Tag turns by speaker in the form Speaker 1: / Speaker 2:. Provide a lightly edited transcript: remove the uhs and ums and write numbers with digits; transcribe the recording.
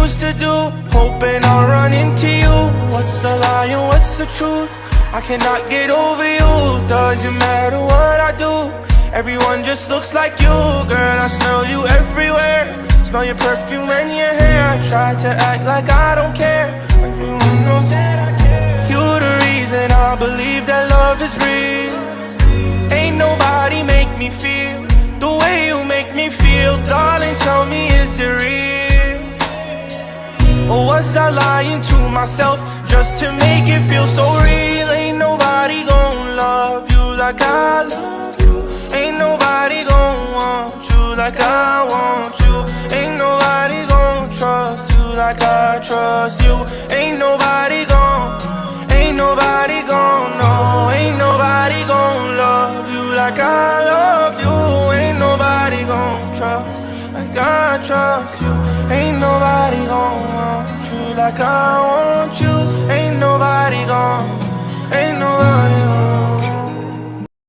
Speaker 1: used to do, hoping I'll run into you. What's a lie and what's the truth? I cannot get over you. Doesn't matter what I do, everyone just looks like you. Girl, I smell you everywhere. Smell your perfume and your hair. I try to act like I don't care. Everyone knows that I care. You're the reason I believe that love is real. Ain't nobody make me feel the way you make me feel. Darling, tell me, is it real? Or was I lying to myself just to make it feel so real? Ain't nobody gon' love you like I love you. Ain't nobody gon' want you like I want you. Ain't nobody gon' trust you like I trust you. Ain't nobody gon', no. Ain't nobody gon' love you like I love you. Ain't nobody gon' trust like I trust you. Ain't nobody gon' want you like I want you. Ain't